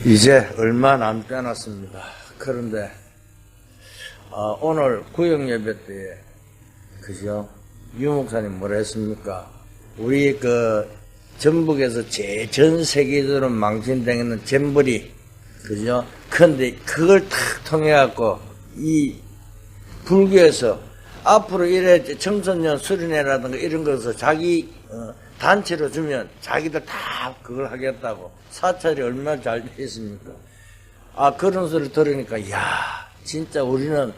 이제 얼마 남지 않았습니다. 그런데 오늘 구역 예배 때에 그죠? 유 목사님 뭐라 했습니까? 우리 전북에서 전 세계적으로 망신당했는 잼버리 그죠? 근데 그걸 탁 통해 갖고 이 불교에서 앞으로 이래 청소년 수련회라든가 이런 것을 자기 단체로 주면 자기들 다 그걸 하겠다고. 사찰이 얼마나 잘 돼 있습니까? 그런 소리를 들으니까 야 진짜 우리는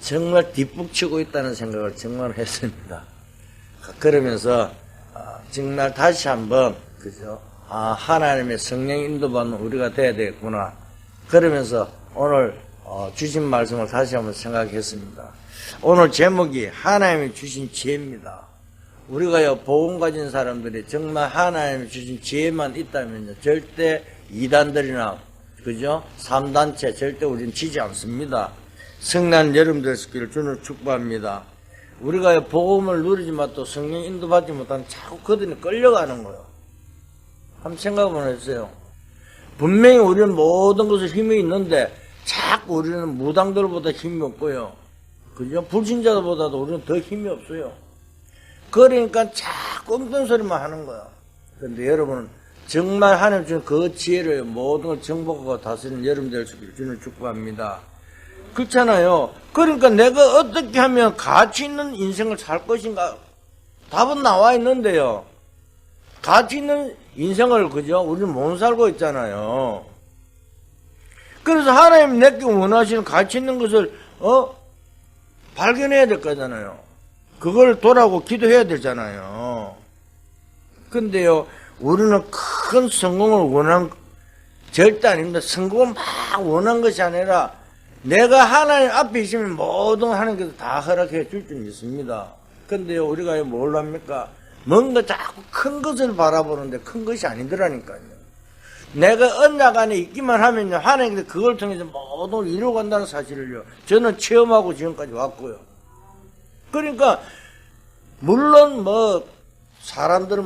정말 뒷북치고 있다는 생각을 정말 했습니다. 그러면서 정말 다시 한번 그죠? 하나님의 성령 인도받는 우리가 돼야 되겠구나. 그러면서 오늘 주신 말씀을 다시 한번 생각했습니다. 오늘 제목이 하나님이 주신 지혜입니다. 우리가요, 복음 가진 사람들이 정말 하나님이 주신 지혜만 있다면요, 절대 이단들이나, 그죠? 3단체 절대 우리는 지지 않습니다. 성난 여러분들 있기를 주는 축복합니다. 우리가요, 복음을 누리지만 또 성령 인도받지 못하면 자꾸 그들이 끌려가는 거예요. 한번 생각 한번 해주세요. 분명히 우리는 모든 것에 힘이 있는데, 자꾸 우리는 무당들보다 힘이 없고요. 그죠? 불신자들보다도 우리는 더 힘이 없어요. 그러니까 자꾸 엉뚱 소리만 하는 거야. 그런데 여러분은 정말 하나님 주신 그 지혜를 모든 걸 정복하고 다스리는 여러분들 주는 축복합니다. 그렇잖아요. 그러니까 내가 어떻게 하면 가치 있는 인생을 살 것인가? 답은 나와 있는데요. 가치 있는 인생을, 그죠? 우리는 못 살고 있잖아요. 그래서 하나님 내게 원하시는 가치 있는 것을, 발견해야 될 거잖아요. 그걸 돌아오고 기도해야 되잖아요. 근데요, 우리는 큰 성공을 원한, 절대 아닙니다. 성공을 막 원한 것이 아니라, 내가 하나님 앞에 있으면 모든 하나님께서 다 허락해 줄 줄 믿습니다. 근데요, 우리가 뭘 합니까? 뭔가 자꾸 큰 것을 바라보는데 큰 것이 아니더라니까요. 내가 언약 안에 있기만 하면요, 하나님께서 그걸 통해서 모든 걸 이루어 간다는 사실을요, 저는 체험하고 지금까지 왔고요. 그러니까 물론 사람들은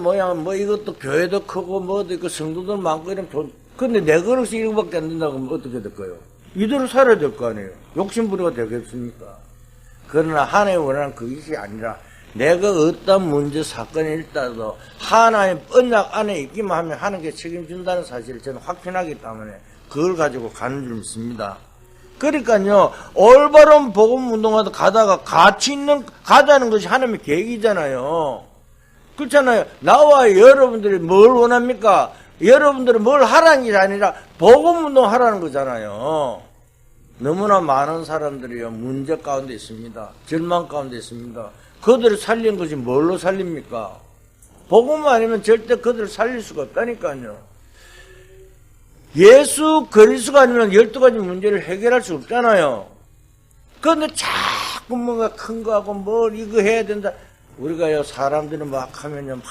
이것도 교회도 크고 뭐도 있고 성도들 많고 이러면 근데 내 그릇이 이거밖에 안 된다고 하면 어떻게 될까요? 이대로 살아야 될 거 아니에요. 욕심부리가 되겠습니까? 그러나 하나님 원하는 그것이 아니라 내가 어떤 문제 사건이 일다도 하나님 언약 안에 있기만 하면 하나님께 책임진다는 사실을 저는 확신하기 때문에 그걸 가지고 가는 줄 믿습니다. 그러니까요, 올바른 복음 운동하다 가다가 가자는 것이 하나님의 계획이잖아요. 그렇잖아요. 나와 여러분들이 뭘 원합니까? 여러분들은 뭘 하라는 게 아니라 복음 운동 하라는 거잖아요. 너무나 많은 사람들이요, 문제 가운데 있습니다. 절망 가운데 있습니다. 그들을 살린 것이 뭘로 살립니까? 복음 아니면 절대 그들을 살릴 수가 없다니까요. 예수 그리스도가 아니면 12가지 문제를 해결할 수 없잖아요. 그런데 자꾸 뭔가 큰 거 하고 뭘 이거 해야 된다. 우리가요, 사람들은 막 하면요, 막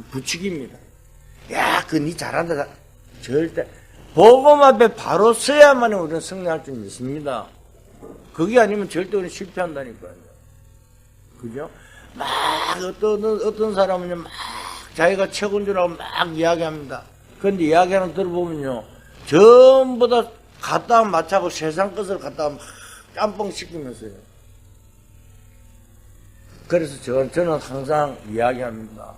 부추깁니다. 야, 니 잘한다. 절대. 복음 앞에 바로 서야만 우리는 승리할 줄 믿습니다. 그게 아니면 절대 우리는 실패한다니까요. 그죠? 막 어떤 사람은요, 막 자기가 최고인 줄 알고 막 이야기합니다. 그런데 이야기하는 거 들어보면요, 전부 다 갖다가 마차고 세상 것을 갖다가 막 짬뽕 시키면서요. 그래서 저는 항상 이야기합니다.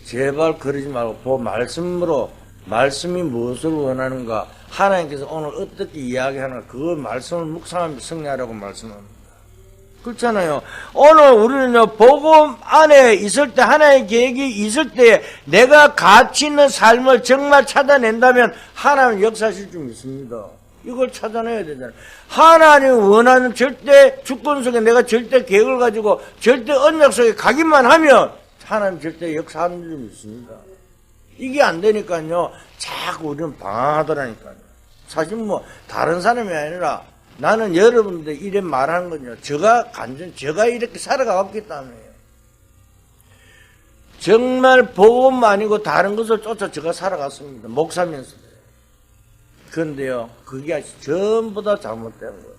제발 그러지 말고 말씀으로, 말씀이 무엇을 원하는가, 하나님께서 오늘 어떻게 이야기하는가, 그 말씀을 묵상하며 승리하라고 말씀합니다. 그렇잖아요. 오늘 우리는요, 복음 안에 있을 때, 하나님의 계획이 있을 때, 내가 가치 있는 삶을 정말 찾아낸다면, 하나님 역사하실 줄 믿습니다. 이걸 찾아내야 되잖아요. 하나님이 원하는 절대 주권 속에 내가 절대 계획을 가지고, 절대 언약 속에 가기만 하면, 하나님 절대 역사하는 줄 믿습니다. 이게 안 되니까요, 자꾸 우리는 방황하더라니까요. 사실 다른 사람이 아니라, 나는 여러분들 이래 말하는 건요, 제가 이렇게 살아가왔기 때문에요. 정말 복음 아니고 다른 것을 쫓아 제가 살아갔습니다. 목사면서도요. 그런데요, 그게 전부 다 잘못된 거예요.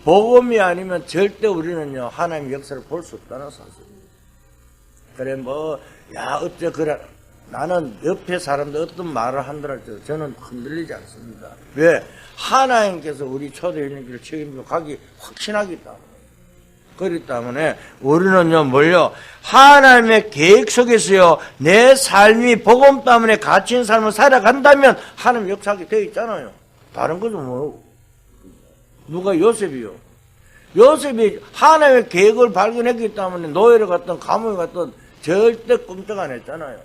복음이 아니면 절대 우리는요, 하나님의 역사를 볼 수 없다는 사실입니다. 그래, 어째 그래. 나는 옆에 사람들 어떤 말을 한다할지라도 저는 흔들리지 않습니다. 왜? 하나님께서 우리 초대인들을 책임지고 가기 확신하기 때문에. 그렇기 때문에 우리는요, 뭘요? 하나님의 계획 속에서요, 내 삶이 복음 때문에 갇힌 삶을 살아간다면 하나님 역사하게 되어 있잖아요. 다른 것은 뭐, 누가 요셉이요? 요셉이 하나님의 계획을 발견했기 때문에 노예를 갔던 감옥에 갔던 절대 꼼짝 안 했잖아요.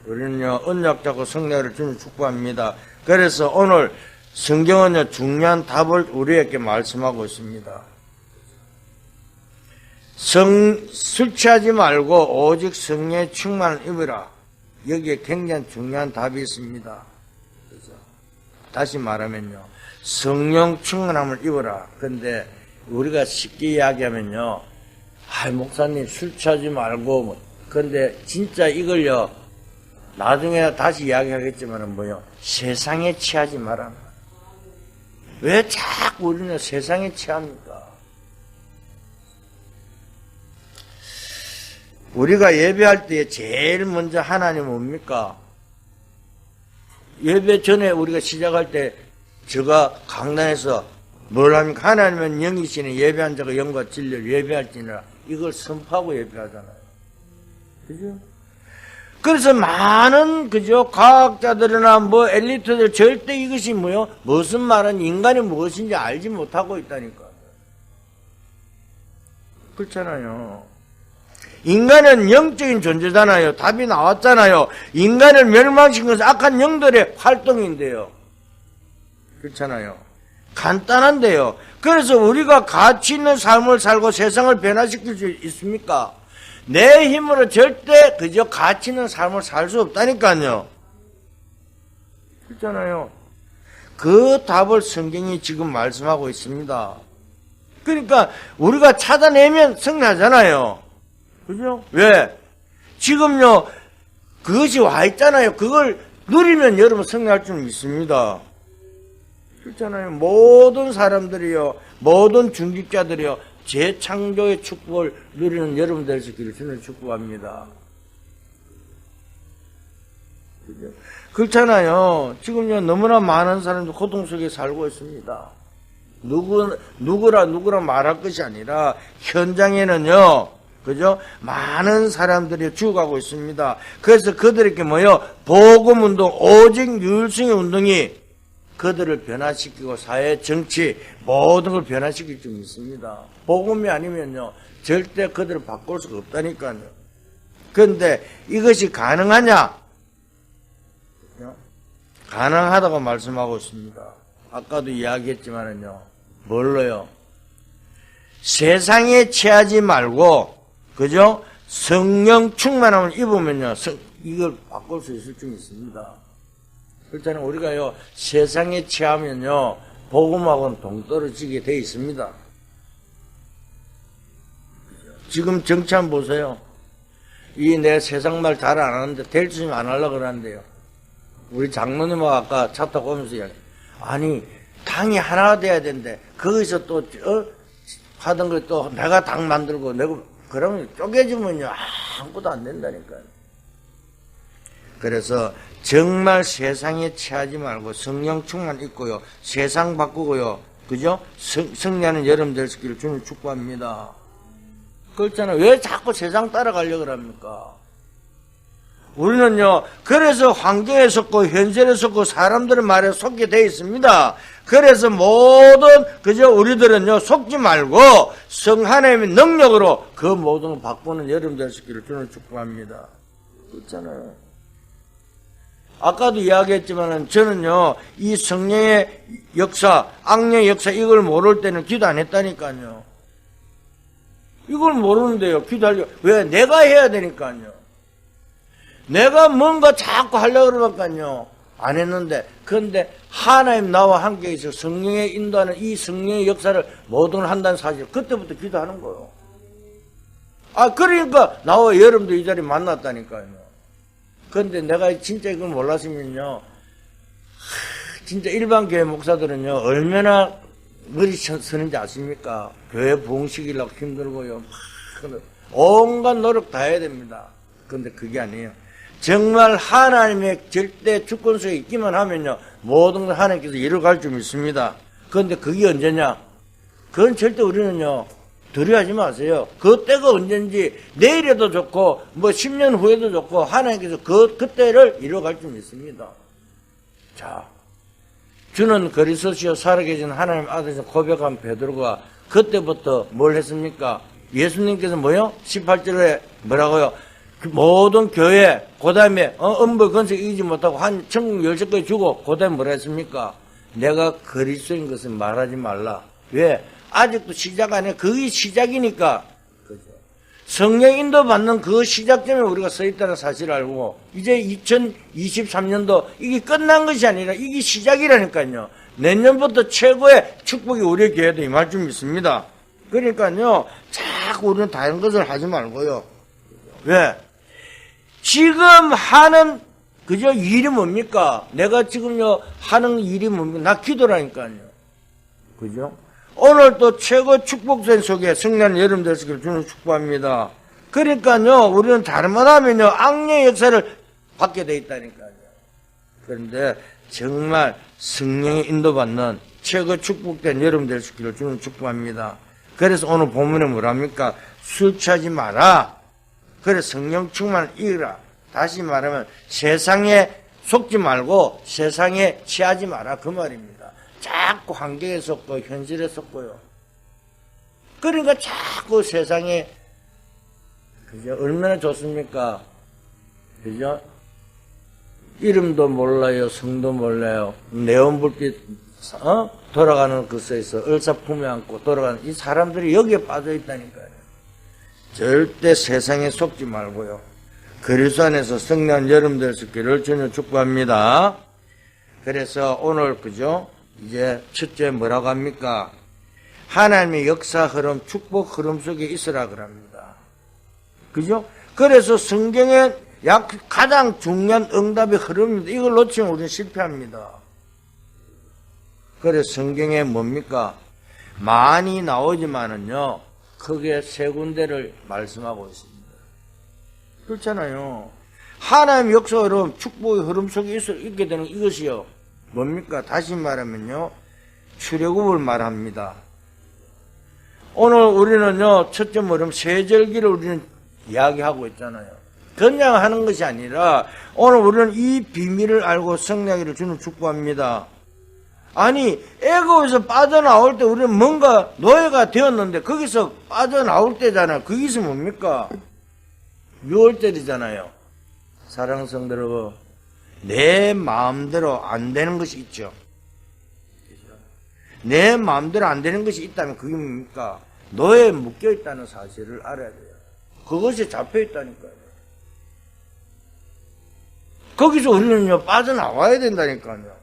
우리는요, 언약 잡고 성례를 주님 축복합니다. 그래서 오늘 성경은요, 중요한 답을 우리에게 말씀하고 있습니다. 술 취하지 말고 오직 성령의 충만을 입으라. 여기에 굉장히 중요한 답이 있습니다. 그래서 다시 말하면요, 성령 충만함을 입어라. 근데 우리가 쉽게 이야기하면요, 목사님 술 취하지 말고, 근데 진짜 이걸요, 나중에 다시 이야기하겠지만은 뭐요, 세상에 취하지 마라. 왜 자꾸 우리는 세상에 취합니까? 우리가 예배할 때 제일 먼저 하나님 뭡니까? 예배 전에 우리가 시작할 때 제가 강단에서 뭘 합니까? 하나님은 영이시니 예배한 자가 영과 진리를 예배할지니라. 이걸 선포하고 예배하잖아요. 그죠? 그래서 많은, 그죠? 과학자들이나 뭐 엘리트들 절대 이것이 뭐요? 무슨 말은 인간이 무엇인지 알지 못하고 있다니까. 그렇잖아요. 인간은 영적인 존재잖아요. 답이 나왔잖아요. 인간을 멸망시킨 것은 악한 영들의 활동인데요. 그렇잖아요. 간단한데요. 그래서 우리가 가치 있는 삶을 살고 세상을 변화시킬 수 있습니까? 내 힘으로 절대 그저 가치 있는 삶을 살 수 없다니까요. 그렇잖아요. 그 답을 성경이 지금 말씀하고 있습니다. 그러니까 우리가 찾아내면 승리하잖아요. 그죠? 왜? 지금요, 그것이 와 있잖아요. 그걸 누리면 여러분 승리할 줄 믿습니다. 그렇잖아요. 모든 사람들이요, 모든 중직자들이요, 재창조의 축복을 누리는 여러분 될 수 있기를 주님 축복합니다. 그죠? 그렇잖아요. 지금요, 너무나 많은 사람들 고통 속에 살고 있습니다. 누구라 말할 것이 아니라, 현장에는요, 그죠? 많은 사람들이 죽어가고 있습니다. 그래서 그들에게 뭐요? 복음운동, 오직 유일성의 운동이 그들을 변화시키고 사회, 정치, 모든 걸 변화시킬 줄 믿습니다. 복음이 아니면요, 절대 그들을 바꿀 수가 없다니까요. 그런데 이것이 가능하냐? 가능하다고 말씀하고 있습니다. 아까도 이야기했지만은요, 뭘로요? 세상에 취하지 말고, 그죠? 성령 충만함을 입으면요, 이걸 바꿀 수 있을 줄 있습니다. 그렇잖아요. 우리가요, 세상에 취하면요, 복음하고는 동떨어지게 돼 있습니다. 지금 정치 한번 보세요. 내 세상 말 잘 안 하는데, 될 수 있으면 안 하려고 그러는데요. 우리 장로님하고 아까 차 타고 오면서 이야기. 아니, 당이 하나가 돼야 되는데, 거기서 또, 하던 걸 또 내가 당 만들고, 그러면 쪼개지면요, 아무것도 안 된다니까요. 그래서 정말 세상에 취하지 말고 성령 충만 있고요, 세상 바꾸고요, 그죠? 승리하는 여러분 될 수 있기를 주님 축복합니다. 그렇잖아요. 왜 자꾸 세상 따라가려고 합니까? 우리는요, 그래서 환경에 속고 현실에 속고 사람들의 말에 속게 되어 있습니다. 그래서 모든, 그저 우리들은요, 속지 말고 성 하나님의 능력으로 그 모든 걸 바꾸는 여러분 될 수 있기를 주님 축복합니다. 그렇잖아요. 아까도 이야기했지만은 저는요, 이 성령의 역사, 악령의 역사, 이걸 모를 때는 기도 안 했다니까요. 이걸 모르는데요, 기도하려고. 왜? 내가 해야 되니까요. 내가 뭔가 자꾸 하려고 그러니까요, 안 했는데, 그런데 하나님 나와 함께 있어 성령의 인도하는 이 성령의 역사를 모든 걸 한다는 사실, 그때부터 기도하는 거예요. 그러니까 나와 여러분도 이 자리에 만났다니까요. 그런데 내가 진짜 이걸 몰랐으면요, 진짜 일반 교회 목사들은요, 얼마나 머리 서는지 아십니까? 교회 부흥시키려고 힘들고요, 온갖 노력 다 해야 됩니다. 그런데 그게 아니에요. 정말 하나님의 절대 주권 속에 있기만 하면요, 모든 걸 하나님께서 이루어갈 줄 믿습니다. 그런데 그게 언제냐? 그건 절대 우리는요, 두려워하지 마세요. 그 때가 언젠지 내일에도 좋고 뭐 10년 후에도 좋고 하나님께서 그때를 이루어갈 줄 믿습니다. 자, 주는 그리스도시요 살아계신 하나님 아들이신 고백한 베드로가 그때부터 뭘 했습니까? 예수님께서 뭐요? 18절에 뭐라고요? 그 모든 교회, 그 다음에 음부 건설 이기지 못하고 한 천국 열쇠까지 주고 그 다음에 뭐라 했습니까? 내가 그리스도인 것을 말하지 말라. 왜? 아직도 시작 안 해. 그게 시작이니까. 그죠? 성령 인도 받는 그 시작점에 우리가 서 있다는 사실을 알고, 이제 2023년도 이게 끝난 것이 아니라 이게 시작이라니까요. 내년부터 최고의 축복이 우리 교회도 임할 줄 믿습니다. 그러니까요, 자꾸 우리는 다른 것을 하지 말고요. 왜? 지금 하는, 그죠? 일이 뭡니까? 내가 지금요, 하는 일이 뭡니까? 나 기도라니까요. 그죠? 오늘 또 최고 축복된 속에 성난 여름 되시길 주는 축복합니다. 그러니까요, 우리는 다름만 하면요, 악령의 역사를 받게 돼 있다니까요. 그런데 정말 성령의 인도받는 최고 축복된 여름 되시기를 주는 축복합니다. 그래서 오늘 본문에 뭐랍니까? 술 취하지 마라. 그래서 성령 충만을 이으라. 다시 말하면 세상에 속지 말고 세상에 취하지 마라. 그 말입니다. 자꾸 환경에 속고 현실에 속고요. 그러니까 자꾸 세상에, 그죠? 얼마나 좋습니까? 그죠? 이름도 몰라요, 성도 몰라요. 네온불빛 돌아가는 그새에서 을사품에 안고 돌아가는 이 사람들이 여기에 빠져 있다니까요. 절대 세상에 속지 말고요. 그리스도 안에서 성난 여름 될 수 있기를 주님 축복합니다. 그래서 오늘 그죠? 이제 첫째 뭐라고 합니까? 하나님의 역사 흐름, 축복 흐름 속에 있으라 그럽니다. 그죠? 그래서 성경의 가장 중요한 응답의 흐름입니다. 이걸 놓치면 우리는 실패합니다. 그래서 성경에 뭡니까? 많이 나오지만은요, 크게 세 군데를 말씀하고 있습니다. 그렇잖아요. 하나님의 역사 흐름, 축복의 흐름 속에 있게 되는 이것이요. 뭡니까? 다시 말하면요, 출애굽을 말합니다. 오늘 우리는요, 첫째 뭐냐면 세절기를 우리는 이야기하고 있잖아요. 그냥 하는 것이 아니라 오늘 우리는 이 비밀을 알고 성령을 주는 축복합니다. 아니, 애굽에서 빠져나올 때 우리는 뭔가 노예가 되었는데 거기서 빠져나올 때잖아요. 거기서 뭡니까? 6월절이잖아요. 사랑하는 성도 여러분, 내 마음대로 안 되는 것이 있죠. 내 마음대로 안 되는 것이 있다면 그게 뭡니까? 노예에 묶여 있다는 사실을 알아야 돼요. 그것이 잡혀 있다니까요. 거기서 우리는요, 빠져나와야 된다니까요.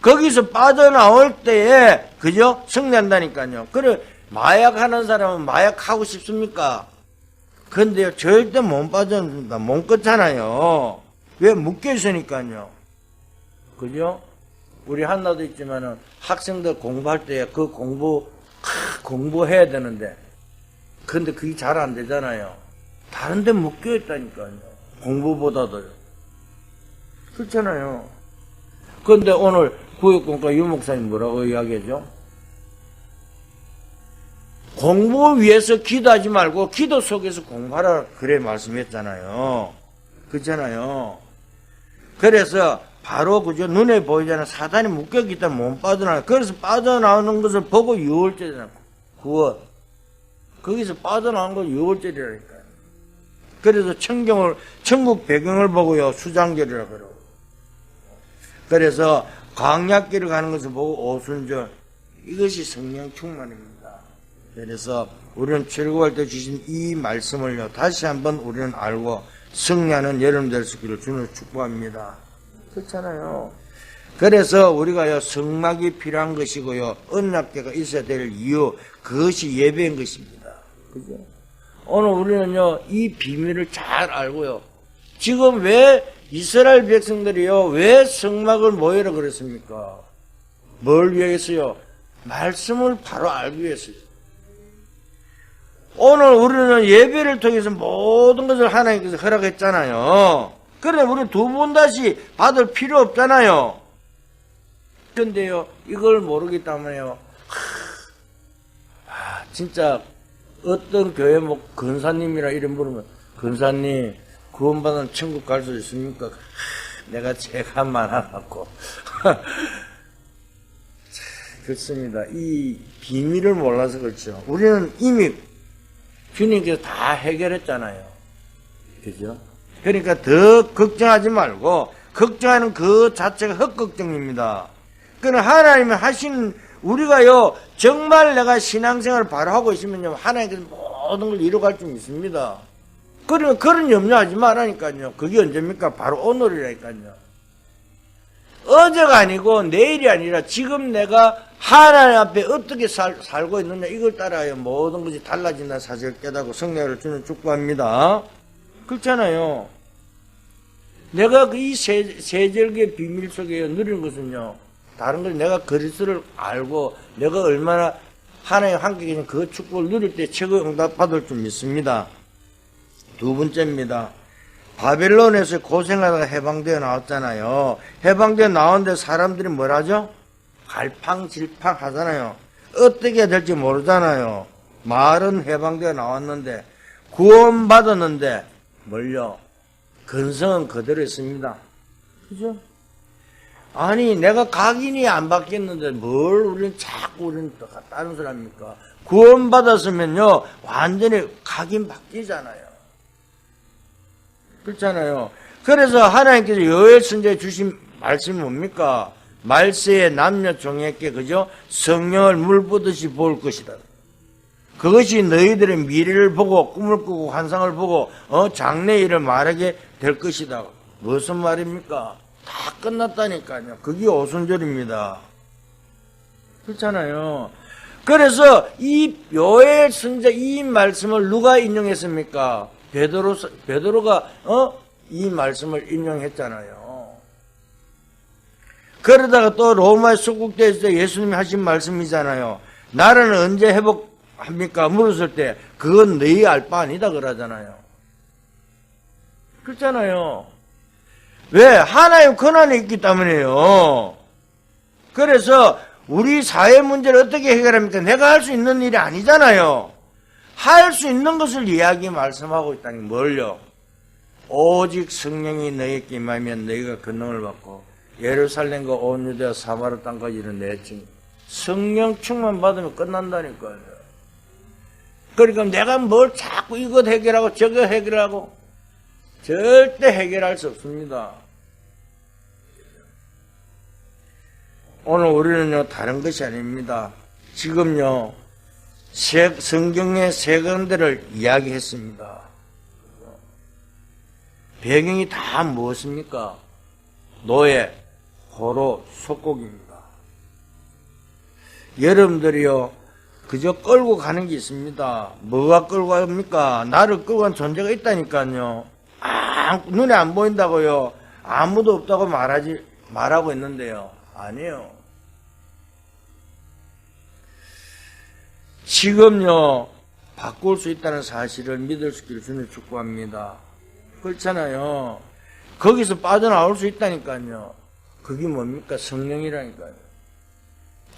거기서 빠져나올 때에, 그죠? 승리한다니까요. 그래, 마약하는 사람은 마약하고 싶습니까? 근데요, 절대 못 빠져나옵니다. 못 껐잖아요. 왜? 묶여 있으니까요. 그죠? 우리 한나도 있지만은 학생들 공부할 때 그 공부해야 되는데, 근데 그게 잘 안 되잖아요. 다른 데 묶여 있다니까요. 공부보다도요. 그렇잖아요. 근데 오늘 구역공과 유목사님 뭐라고 이야기하죠? 공부 위해서 기도하지 말고 기도 속에서 공부하라 그래 말씀했잖아요. 그렇잖아요. 그래서 바로 그저 눈에 보이잖아요. 사단이 묶여있기 때문에 못 빠져나와요. 그래서 빠져나오는 것을 보고 6월절이잖아요. 9월. 거기서 빠져나온 건 6월절이라니까요. 그래서 천국 배경을 보고요, 수장절이라 그러고. 그래서 광야길을 가는 것을 보고 오순절. 이것이 성령 충만입니다. 그래서 우리는 출애굽할 때 주신 이 말씀을요, 다시 한번 우리는 알고 승리하는 여름 될 수 있기를 주님을 축복합니다. 그렇잖아요. 그래서 우리가요, 성막이 필요한 것이고요, 언약궤가 있어야 될 이유, 그것이 예배인 것입니다. 그죠? 오늘 우리는요, 이 비밀을 잘 알고요. 지금 왜 이스라엘 백성들이요, 왜 성막을 모여라 그랬습니까? 뭘 위해서요? 말씀을 바로 알기 위해서요. 오늘 우리는 예배를 통해서 모든 것을 하나님께서 허락했잖아요. 그런데 우리는 두 번 다시 받을 필요 없잖아요. 근데요, 이걸 모르기 때문에요. 진짜 어떤 교회 뭐 근사님이라 이름 부르면 근사님 구원받은 천국 갈 수 있습니까? 내가 제가만 하라고. 그렇습니다. 이 비밀을 몰라서 그렇죠. 우리는 이미 주님께서 다 해결했잖아요. 그죠? 그러니까 더 걱정하지 말고 걱정하는 그 자체가 헛걱정입니다. 그러나 하나님이 하신 우리가요 정말 내가 신앙생활을 바로 하고 있으면요 하나님께서 모든 걸 이루어갈 줄 믿습니다. 그러면 그런 염려하지 말라니까요. 그게 언제입니까? 바로 오늘이라니까요. 어제가 아니고 내일이 아니라 지금 내가 하나님 앞에 어떻게 살고 있느냐 이걸 따라요 모든 것이 달라진다는 사실을 깨닫고 성령을 주는 축복합니다. 그렇잖아요. 내가 이 세절기의 비밀 속에 누리는 것은요 다른 걸 내가 그리스도를 알고 내가 얼마나 하나님 함께 계신 그 축복을 누릴 때 최고 응답받을 줄 믿습니다. 두 번째입니다. 바벨론에서 고생하다가 해방되어 나왔잖아요. 해방되어 나왔는데 사람들이 뭘 하죠? 갈팡질팡 하잖아요. 어떻게 해야 될지 모르잖아요. 말은 해방되어 나왔는데 구원받았는데 뭘요? 근성은 그대로 있습니다. 그죠? 아니 내가 각인이 안 바뀌었는데 뭘 우리는 다른 사람입니까? 구원받았으면요 완전히 각인 바뀌잖아요. 그렇잖아요. 그래서 하나님께서 요엘 선지자에 주신 말씀이 뭡니까? 말세에 남녀 종에게 그죠? 성령을 물보듯이 부을 것이다. 그것이 너희들의 미래를 보고 꿈을 꾸고 환상을 보고 장래 일을 말하게 될 것이다. 무슨 말입니까? 다 끝났다니까요. 그게 오순절입니다. 그렇잖아요. 그래서 이 요엘 선지자 이 말씀을 누가 인용했습니까? 베드로가 이 말씀을 인용했잖아요. 그러다가 또 로마에 속국될 때 예수님이 하신 말씀이잖아요. 나라는 언제 회복합니까? 물었을 때 그건 너희 알 바 아니다 그러잖아요. 그렇잖아요. 왜? 하나님 권한이 있기 때문에요. 그래서 우리 사회 문제를 어떻게 해결합니까? 내가 할 수 있는 일이 아니잖아요. 할 수 있는 것을 이야기 말씀하고 있다니 뭘요? 오직 성령이 너희에게 임하면 너희가 권능을 받고 예루살렘과 온 유대와 사마리아 땅까지 이르내지. 성령 충만 받으면 끝난다니까요. 그러니까 내가 뭘 자꾸 이것 해결하고 저것 해결하고 절대 해결할 수 없습니다. 오늘 우리는요 다른 것이 아닙니다. 지금요 성경의 세 군데를 이야기했습니다. 배경이 다 무엇입니까? 노예, 포로, 속국입니다. 여러분들이요 그저 끌고 가는 게 있습니다. 뭐가 끌고 갑니까? 나를 끌고 간 존재가 있다니까요. 눈에 안 보인다고요. 아무도 없다고 말하고 있는데요. 아니에요. 지금요 바꿀 수 있다는 사실을 믿을 수 있기를 주님 축복합니다. 그렇잖아요. 거기서 빠져나올 수 있다니까요. 그게 뭡니까? 성령이라니까요.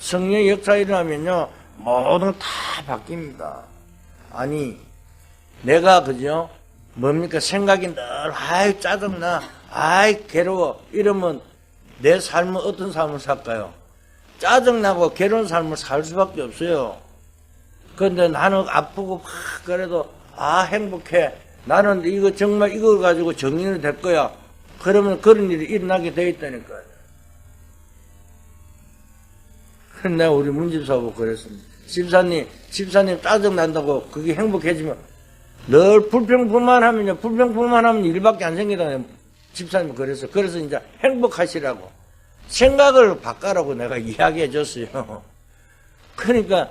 성령의 역사 일어나면요 모든 다 바뀝니다. 아니 내가 그죠? 뭡니까? 생각이 늘 아이 짜증나 아이 괴로워 이러면 내 삶은 어떤 삶을 살까요? 짜증나고 괴로운 삶을 살 수밖에 없어요. 그런데 나는 아프고 막 그래도 행복해. 나는 이거 정말 이거 가지고 정리는 될 거야. 그러면 그런 일이 일어나게 돼 있다니까요. 근데 우리 문집사하고 그랬습니다. 집사님 짜증난다고 그게 행복해지면 늘 불평불만하면요. 불평불만하면 일밖에 안 생기잖아요. 집사님은 그래서 이제 행복하시라고 생각을 바꿔라고 내가 이야기해 줬어요. 그러니까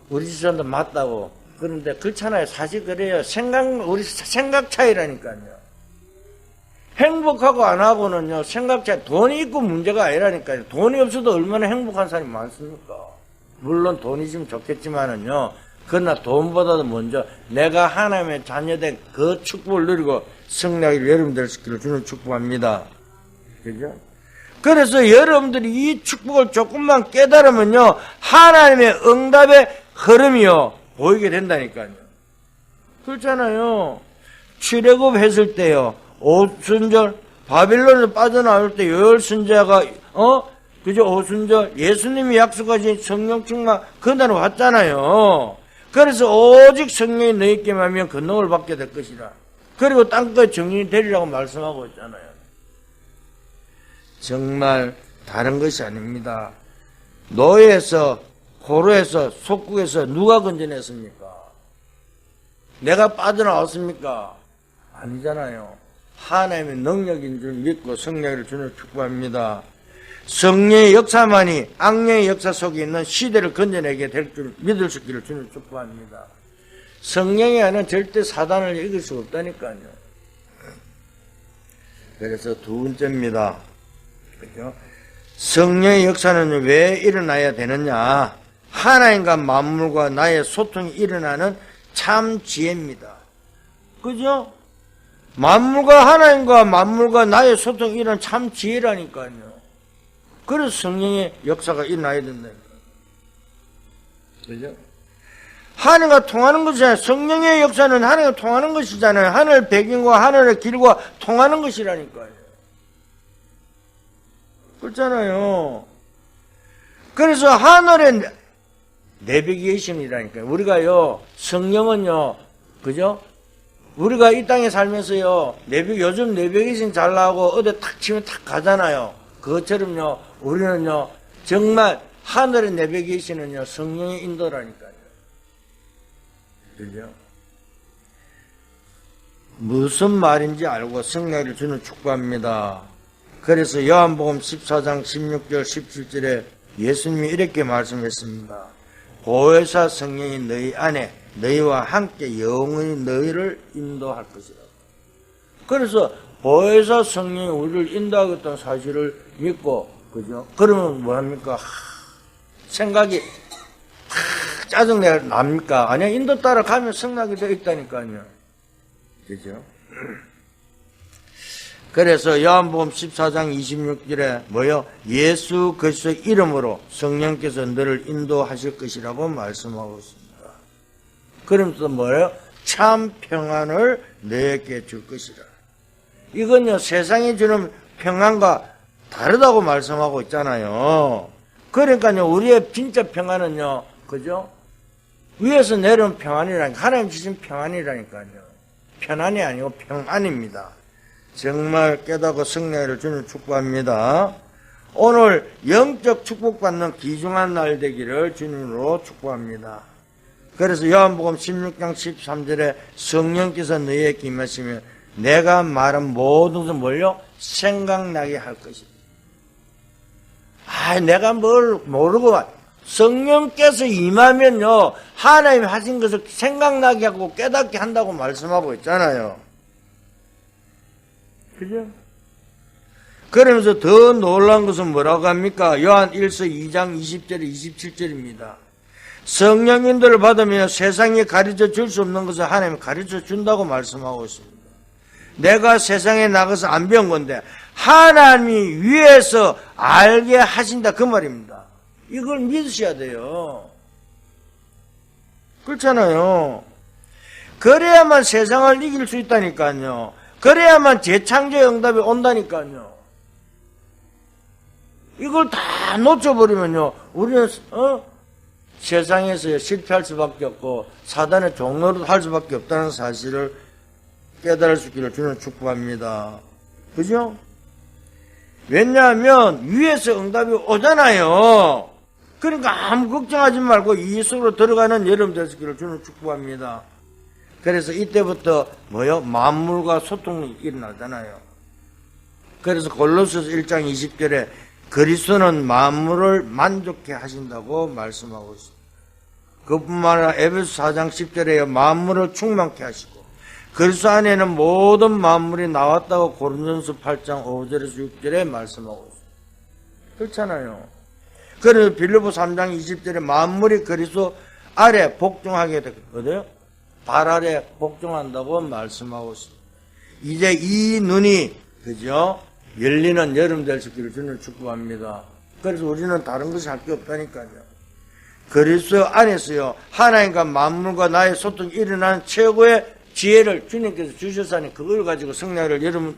우리 집사람도 맞다고. 그런데 그렇잖아요. 사실 그래요. 우리 생각 차이라니까요. 행복하고 안 하고는요, 생각 차이, 돈이 있고 문제가 아니라니까요. 돈이 없어도 얼마나 행복한 사람이 많습니까? 물론 돈이 좀 좋겠지만은요, 그러나 돈보다도 먼저 내가 하나님의 자녀된 그 축복을 누리고 승리하기를 여러분들 시키를 주는 축복합니다. 그죠? 그래서 여러분들이 이 축복을 조금만 깨달으면요, 하나님의 응답의 흐름이요, 보이게 된다니까요. 그렇잖아요. 출애굽했을 때요, 오순절, 바빌론에서 빠져나올 때 요엘 선지자가, 그죠? 오순절, 예수님이 약속하신 성령 충만, 그날은 왔잖아요. 그래서 오직 성령이 너희께만 하면 권능을 받게 될 것이라. 그리고 땅끝 정령이 되리라고 말씀하고 있잖아요. 정말 다른 것이 아닙니다. 노예에서, 고로에서, 속국에서 누가 건져냈습니까? 내가 빠져나왔습니까? 아니잖아요. 하나님의 능력인 줄 믿고 성령을 주는 축복합니다. 성령의 역사만이 악령의 역사 속에 있는 시대를 건져내게 될 줄 믿을 수 있기를 주는 축복합니다. 성령이 아니면 절대 사단을 이길 수 없다니까요. 그래서 두 번째입니다. 그죠? 성령의 역사는 왜 일어나야 되느냐? 하나님과 만물과 나의 소통이 일어나는 참 지혜입니다. 그죠? 하나님과 만물과 나의 소통이 일어나는 참 지혜라니까요. 그래서 성령의 역사가 일어나야 된다니까요. 그죠? 하늘과 통하는 것이잖아요. 성령의 역사는 하늘과 통하는 것이잖아요. 하늘 배경과 하늘의 길과 통하는 것이라니까요. 그렇잖아요. 그래서 하늘의 내비게이션이라니까요. 우리가요, 성령은요, 그죠? 우리가 이 땅에 살면서요, 요즘 내비게이션 잘 나오고 어디 탁 치면 탁 가잖아요. 그것처럼요, 우리는요, 정말 하늘의 내비게이션은요, 성령의 인도라니까요. 그죠? 무슨 말인지 알고 성령을 주는 축복합니다. 그래서 요한복음 14장 16절 17절에 예수님이 이렇게 말씀했습니다. 보혜사 성령이 너희 안에 너희와 함께 영원히 너희를 인도할 것이라. 그래서 보혜사 성령이 우리를 인도하겠다는 사실을 믿고, 그죠? 그러면 뭐합니까? 생각이 짜증 납니까? 아니야, 인도 따라가면 승낙이 되어 있다니까요. 그죠? 그래서 요한복음 14장 26절에 뭐요? 예수 그리스도의 이름으로 성령께서 너를 인도하실 것이라고 말씀하고 있습니다. 그러면서 뭐예요? 참 평안을 너에게 줄 것이라. 이건요, 세상이 주는 평안과 다르다고 말씀하고 있잖아요. 그러니까요, 우리의 진짜 평안은요, 그죠? 위에서 내려온 평안이라니까, 하나님 주신 평안이라니까요. 편안이 아니고 평안입니다. 정말 깨닫고 승리를 주는 축복합니다. 오늘 영적 축복받는 귀중한 날 되기를 주님으로 축복합니다. 그래서 요한복음 16장 13절에 성령께서 너희에게 임하시면 내가 말한 모든 것을 뭘요? 생각나게 할 것이다. 내가 뭘 모르고 성령께서 임하면요, 하나님이 하신 것을 생각나게 하고 깨닫게 한다고 말씀하고 있잖아요. 그죠? 그러면서 더 놀라운 것은 뭐라고 합니까? 요한 1서 2장 20절에 27절입니다. 성령 인도를 받으며 세상에 가르쳐 줄 수 없는 것을 하나님이 가르쳐 준다고 말씀하고 있습니다. 내가 세상에 나가서 안 배운 건데 하나님이 위에서 알게 하신다, 그 말입니다. 이걸 믿으셔야 돼요. 그렇잖아요. 그래야만 세상을 이길 수 있다니까요. 그래야만 재창조의 응답이 온다니까요. 이걸 다 놓쳐버리면요, 우리는 세상에서 실패할 수밖에 없고 사단의 종로로 할 수밖에 없다는 사실을 깨달을 수 있기를 주는 축복합니다. 그죠? 왜냐하면 위에서 응답이 오잖아요. 그러니까 아무 걱정하지 말고 이 속으로 들어가는 여러분들 되기를 주는 축복합니다. 그래서 이때부터 뭐요? 만물과 소통이 일어나잖아요. 그래서 골로새서 1장 20절에 그리스도는 만물을 만족해 하신다고 말씀하고 있습니다. 그뿐만 아니라 에베소 4장 10절에 만물을 충만케 하시고 그리스도 안에는 모든 만물이 나왔다고 고린도전서 8장 5절에서 6절에 말씀하고 있습니다. 그렇잖아요. 그래서 빌립보 3장 20절에 만물이 그리스도 아래 복종하게 되거든요. 발 아래 복종한다고 말씀하고 있습니다. 이제 이 눈이, 그죠? 열리는 여름 될 수 있기를 주님을 축복합니다. 그래서 우리는 다른 것이 할 게 없다니까요. 그리스도 안에서요, 하나님과 만물과 나의 소통이 일어나는 최고의 지혜를 주님께서 주셨으니 그걸 가지고 성령을 여러분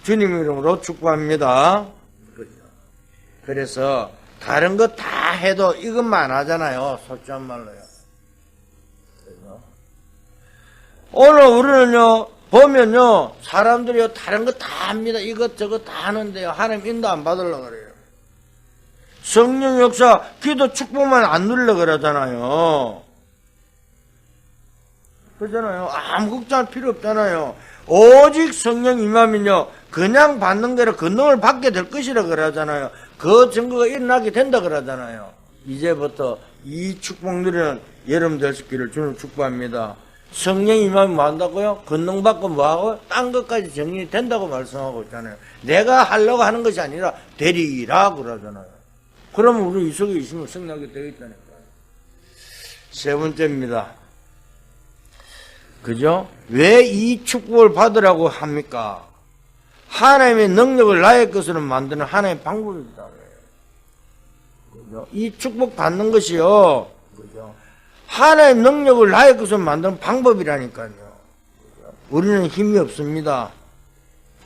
주님 이름으로 축복합니다. 그죠? 그래서 다른 거 다 해도 이것만 안 하잖아요. 솔직한 말로요. 그죠? 오늘 우리는요, 보면요, 사람들이요, 다른 거 다 합니다. 이것저것 다 하는데요, 하나님 인도 안 받으려고 그래요. 성령 역사, 기도 축복만 안 누리려고 그러잖아요. 그러잖아요. 아무 걱정할 필요 없잖아요. 오직 성령 임하면요, 그냥 받는 대로 권능을 받게 될 것이라 그러잖아요. 그 증거가 일어나게 된다 그러잖아요. 이제부터 이 축복 누리는 여러분 될 수 있기를 주님 축복합니다. 성령 임하면 뭐 한다고요? 권능 받고 뭐 하고? 딴 것까지 정리이 된다고 말씀하고 있잖아요. 내가 하려고 하는 것이 아니라 되리라 그러잖아요. 그러면 우리 이 속에 있으면 성령하게 되어 있다니까요. 세 번째입니다. 그죠? 왜 이 축복을 받으라고 합니까? 하나님의 능력을 나의 것으로 만드는 하나님의 방법이다. 그죠? 이 축복 받는 것이요, 그죠? 하나님의 능력을 나의 것으로 만드는 방법이라니까요. 그죠? 우리는 힘이 없습니다.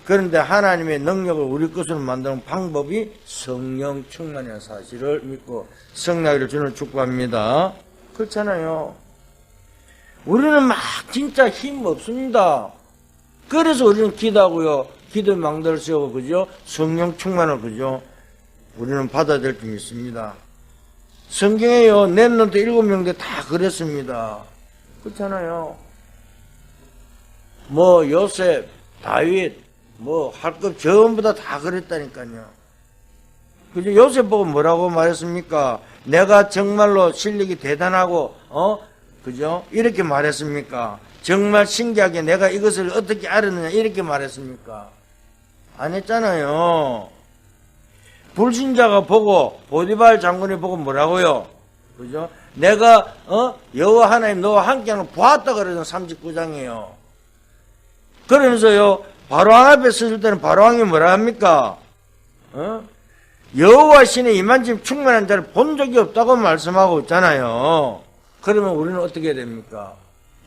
그런데 하나님의 능력을 우리 것으로 만드는 방법이 성령 충만이라는 사실을 믿고 성령을 주는 축복합니다. 그렇잖아요. 우리는 막 진짜 힘 없습니다. 그래서 우리는 기도하고요, 기도의 망대를 세우고, 그죠? 성령 충만을, 그죠? 우리는 받아야 될 게 있습니다. 성경에요, 렘넌트 7명대 다 그랬습니다. 그렇잖아요. 뭐 요셉, 다윗, 뭐 할 것 전부 다 그랬다니까요. 그죠? 요셉 보고 뭐라고 말했습니까? 내가 정말로 실력이 대단하고, 그죠? 이렇게 말했습니까? 정말 신기하게 내가 이것을 어떻게 알았느냐 이렇게 말했습니까? 안 했잖아요. 불신자가 보고 보디발 장군이 보고 뭐라고요? 그죠? 내가 여호와 하나님 너와 함께하는 걸 보았다 그러잖아요. 39장이에요. 그러면서요, 바로왕 앞에 서실 때는 바로왕이 뭐라 합니까? 여호와 신의 이만큼 충만한 자를 본 적이 없다고 말씀하고 있잖아요. 그러면 우리는 어떻게 해야 됩니까?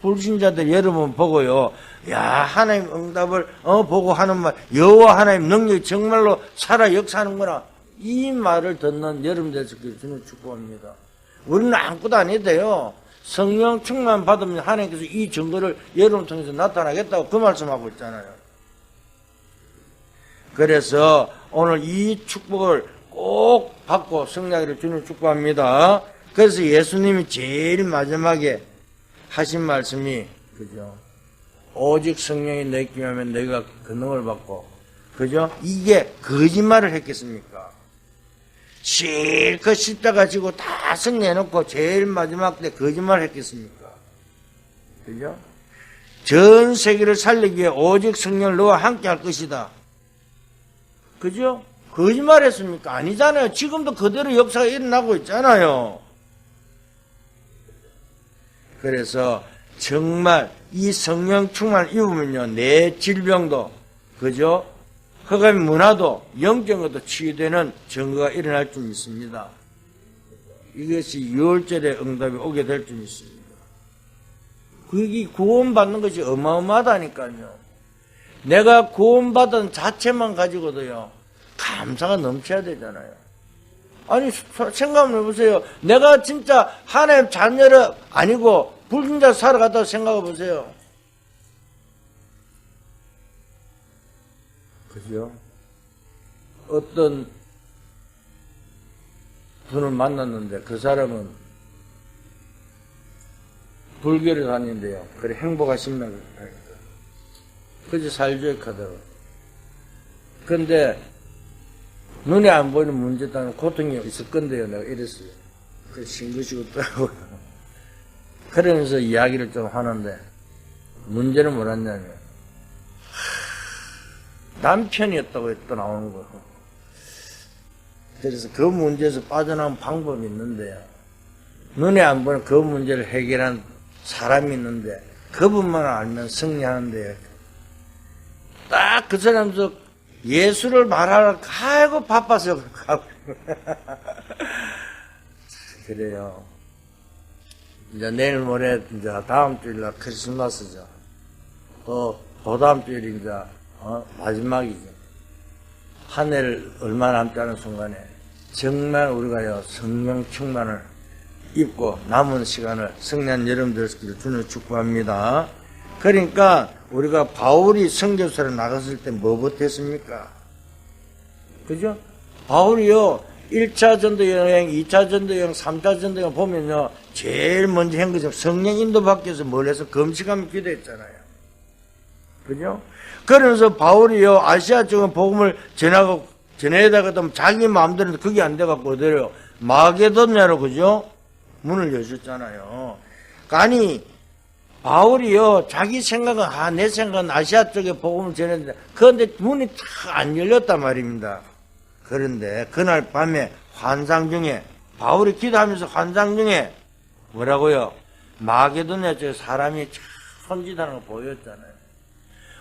불신자들 여러분 보고요, 야, 하나님 응답을 보고 하는 말, 여호와 하나님 능력이 정말로 살아 역사하는구나, 이 말을 듣는 여러분들 주님 축복합니다. 우리는 아무것도 안 해도 돼요. 성령 충만 받으면 하나님께서 이 증거를 여러분 통해서 나타나겠다고 그 말씀하고 있잖아요. 그래서 오늘 이 축복을 꼭 받고 성령을 주님 축복합니다. 그래서 예수님이 제일 마지막에 하신 말씀이, 그죠? 오직 성령이 너희 임하면 너희가 권능을 받고, 그죠? 이게 거짓말을 했겠습니까? 실컷 십자가 지고 다 승리해놓고 제일 마지막 때 거짓말을 했겠습니까? 그죠? 전 세계를 살리기 위해 오직 성령을 너와 함께 할 것이다. 그죠? 거짓말 했습니까? 아니잖아요. 지금도 그대로 역사가 일어나고 있잖아요. 그래서 정말 이 성령 충만을 입으면요, 내 질병도, 그죠? 허감의 문화도, 영적인 것도 치유되는 증거가 일어날 줄 믿습니다. 이것이 6월절에 응답이 오게 될 줄 믿습니다. 그게 구원받는 것이 어마어마하다니까요. 내가 구원받은 자체만 가지고도요, 감사가 넘쳐야 되잖아요. 아니, 생각 한번 해보세요. 내가 진짜 하나님 자녀를 아니고 불신자 살아갔다고 생각해 보세요. 그죠? 어떤 분을 만났는데 그 사람은 불교를 다니는데요, 그래 행복하신다고 그저 살죠 하더라고요. 근데 눈에 안 보이는 문제 때문에 고통이 있을 건데요, 내가 이랬어요. 그 신것이 없더라고요. 그러면서 이야기를 좀 하는데, 문제는 뭐랬냐면, 남편이었다고 또 나오는 거예요. 그래서 그 문제에서 빠져나온 방법이 있는데요. 눈에 안 보는 그 문제를 해결한 사람이 있는데 그분만 알면 승리하는데 딱 그 사람도 예수를 말하러 아이고 바빠서 가고 그래요. 이제 내일 모레 이제 다음 주일날 크리스마스죠. 또 다다음 주일이 이제 마지막이죠. 한 해를 얼마 남지 않은 순간에 정말 우리가요 성령 충만을 입고 남은 시간을 승리한 여러분들 주는 축복합니다. 그러니까 우리가 바울이 선교사로 나갔을 때 뭐부터 했습니까? 그죠? 바울이요 1차 전도 여행, 2차 전도 여행, 3차 전도 여행 보면요 제일 먼저 한 것은 성령 인도 받기 위해서 뭘 해서 금식하며 기도했잖아요. 그죠? 그러면서 바울이요 아시아 쪽은 복음을 전해다가도 자기 마음대로 그게 안 돼갖고 어디래요? 마게도냐로 그죠? 문을 여셨잖아요. 아니 바울이요 자기 생각은 내 생각은 아시아 쪽에 복음을 전했는데 그런데 문이 다 안 열렸단 말입니다. 그런데 그날 밤에 환상 중에 바울이 기도하면서 환상 중에 뭐라고요? 마게도냐 쪽에 사람이 손짓하는 거 보였잖아요.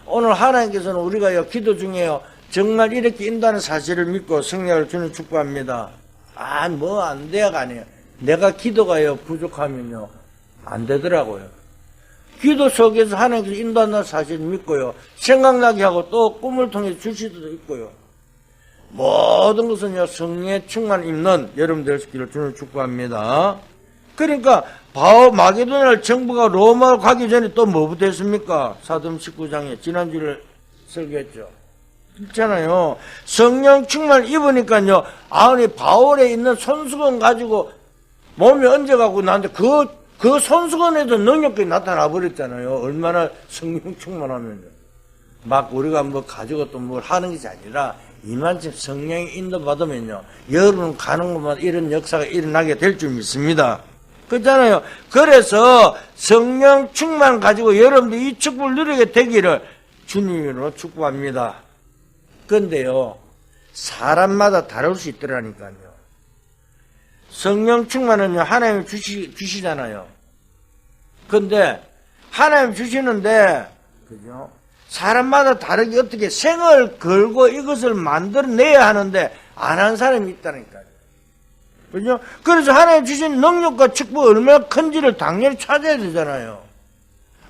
오늘 하나님께서는 우리가요 기도 중에요 정말 이렇게 인도하는 사실을 믿고 승리를 주는 축복합니다. 뭐 안 돼가 아니에요. 내가 기도가요 부족하면요 안 되더라고요. 기도 속에서 하나님께서 인도한다는 사실을 믿고요 생각나게 하고 또 꿈을 통해 주실 수도 있고요. 모든 것은요 성령의 충만 있는 여러분들 되시기를 주는 축복합니다. 그러니까 마게도냐 정부가 로마 가기 전에 또 뭐부터 했습니까? 사도행 19장에 지난주를 설교했죠. 있잖아요. 성령 충만 입으니까요. 아니 바울에 있는 손수건 가지고 몸에 얹어갖고 나한테 그 손수건에도 능력이 나타나 버렸잖아요. 얼마나 성령 충만하면요. 막 우리가 뭐 가지고 또 뭘 하는 것이 아니라 이만큼 성령이 인도받으면요. 여러분 가는 것마다 이런 역사가 일어나게 될 줄 믿습니다. 그렇잖아요. 그래서 성령 충만 가지고 여러분들이 이 축복을 누리게 되기를 주님으로 축복합니다. 그런데요. 사람마다 다를 수 있더라니까요. 성령 충만은요. 하나님이 주시잖아요. 근데 하나님 주시는데 그죠? 사람마다 다르게 어떻게 생을 걸고 이것을 만들어내야 하는데 안 한 사람이 있다니까요. 그죠? 그래서 하나님 주신 능력과 축복이 얼마나 큰지를 당연히 찾아야 되잖아요.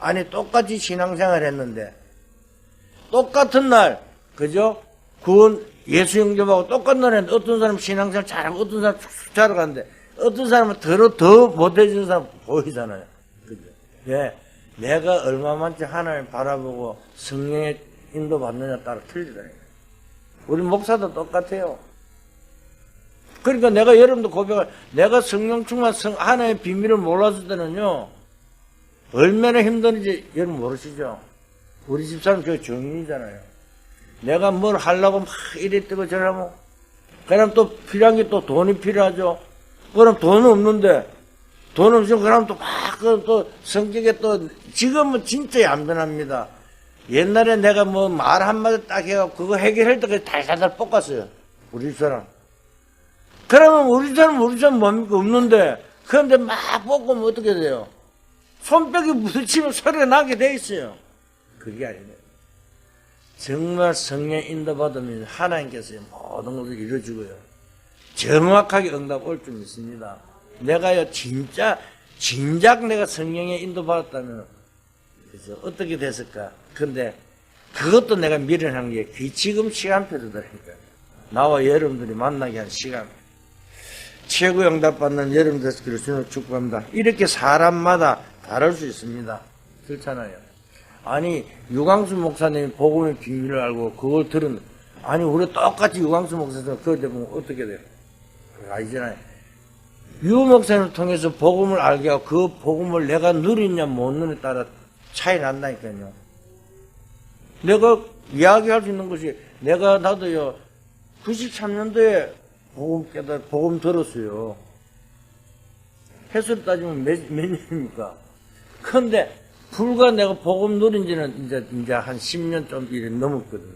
아니 똑같이 신앙생활 했는데 똑같은 날 그죠? 구원 예수 영접하고 똑같은 날 했는데 어떤 사람은 신앙생활 잘하고 어떤 사람은 쭉 잘하는데 어떤 사람은 더 못해지는 사람 보이잖아요. 그죠? 예. 내가 얼마만큼 하나님 바라보고 성령의 인도 받느냐에 따라 틀리더라고요. 우리 목사도 똑같아요. 그러니까 내가 여러분도 고백할 내가 성령 충만 하나님의 비밀을 몰랐을 때는요 얼마나 힘든지 여러분 모르시죠? 우리 집사람 저 정인이잖아요. 내가 뭘 하려고 막 이래 뜨고 저러면 그럼 또 필요한 게 또 돈이 필요하죠. 그럼 돈은 없는데 돈 없으면 그럼 또 막 또 성격에 또 지금은 진짜 얌전합니다. 옛날에 내가 뭐 말 한마디 딱 해갖고 그거 해결할 때까지 달달달 볶았어요. 우리 집사람. 그러면 우리 사람 뭡니까? 없는데 그런데 막 볶으면 어떻게 돼요? 손뼉이 부딪히면 소리가 나게 돼 있어요. 그게 아니에요. 정말 성령 인도받으면 하나님께서 모든 것을 이루어주고요. 정확하게 응답 올 줄 믿습니다. 내가요 진작 내가 성령에 인도받았다면 그래서 어떻게 됐을까? 근데 그것도 내가 미련한 게 지금 시간표더라니까요. 나와 여러분들이 만나게 한 시간. 최고 응답받는 여러분들 되시기를 주님으로 축복합니다. 이렇게 사람마다 다를 수 있습니다. 그렇잖아요. 아니 유광수 목사님이 복음의 비밀을 알고 그걸 들은 아니 우리 똑같이 유광수 목사님 그걸 보면 어떻게 돼요? 아니잖아요. 유 목사님을 통해서 복음을 알게 하고 그 복음을 내가 누리냐 못 누리냐에 따라 차이 난다니까요. 내가 이야기할 수 있는 것이 나도요 93년도에 복음 들었어요. 횟수로 따지면 몇 년입니까? 그런데 불과 내가 복음 누린 지는 이제 한 10년 좀 이래 넘었거든요.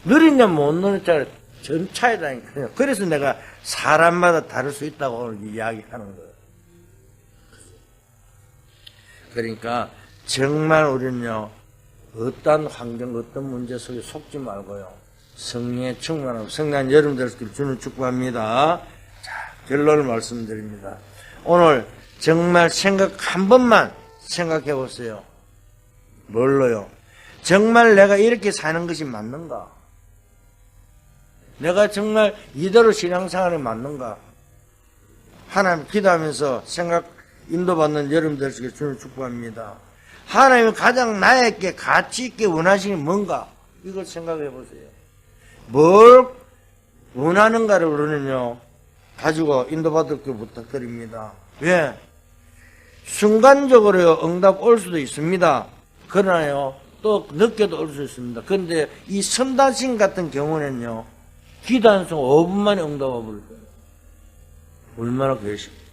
누리냐 못 누리냐 전차이다니까요. 그래서 내가 사람마다 다를 수 있다고 오늘 이야기하는 거예요. 그러니까 정말 우리는요, 어떤 환경, 어떤 문제 속에 속지 말고요, 성령에 충만하고 성령 여러분들 주는 축복합니다. 자, 결론을 말씀드립니다. 오늘 정말 한 번만 생각해 보세요. 뭘로요? 정말 내가 이렇게 사는 것이 맞는가? 내가 정말 이대로 신앙생활이 맞는가? 하나님 기도하면서 인도받는 여러분들에게 주는 축복합니다. 하나님이 가장 나에게 가치 있게 원하시는 뭔가? 이걸 생각해 보세요. 뭘 원하는가를 우리는요, 가지고 인도받을게 부탁드립니다. 왜? 순간적으로 응답 올 수도 있습니다. 그러나요, 또 늦게도 올 수 있습니다. 그런데 이 선단신 같은 경우는요, 기도한 순간 5분 만에 응답 와버릴 거예요. 얼마나 계십니까?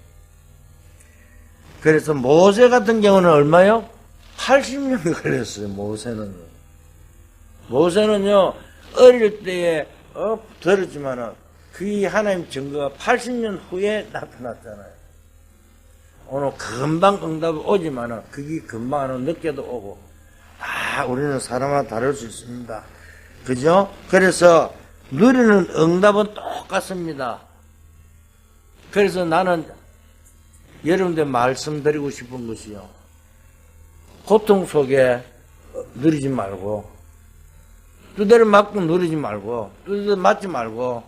그래서 모세 같은 경우는 얼마요? 80년이 걸렸어요, 모세는요, 어릴 때에 들었지만은, 그 하나님 증거가 80년 후에 나타났잖아요. 오늘 금방 응답이 오지만은, 그게 금방 안 오고 늦게도 오고, 다 우리는 사람마다 다를 수 있습니다. 그죠? 그래서, 누리는 응답은 똑같습니다. 그래서 나는 여러분들 말씀드리고 싶은 것이요, 고통 속에 누리지 말고, 두드려 맞고 누리지 말고, 두드려 맞지 말고,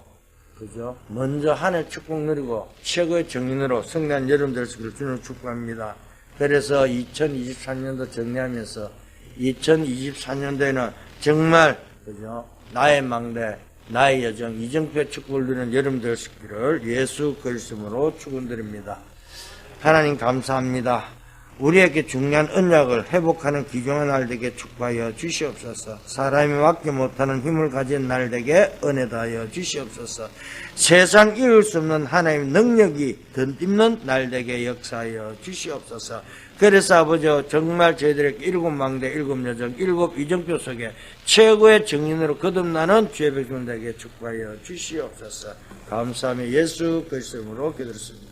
그죠? 먼저 하늘 축복 누리고, 최고의 정인으로 성난 여러분들 주는 축복합니다. 그래서 2023년도 정리하면서, 2024년도에는 정말, 그죠? 나의 망대, 나의 여정, 이정표의 축복을 누리는 여러분들 되시기를 예수 그리스도로 축원드립니다. 하나님 감사합니다. 우리에게 중요한 언약을 회복하는 귀중한 날 되게 축복하여 주시옵소서. 사람이 맡지 못하는 힘을 가진 날 되게 은혜 다하여 주시옵소서. 세상 이룰 수 없는 하나님의 능력이 던집는 날 되게 역사하여 주시옵소서. 그래서 아버지, 정말 저희들에게 7망대, 7여정, 7이정표 속에 최고의 정인으로 거듭나는 주의 백성들에게 축복하여 주시옵소서. 감사하며 예수 그리스도로 기도드렸습니다.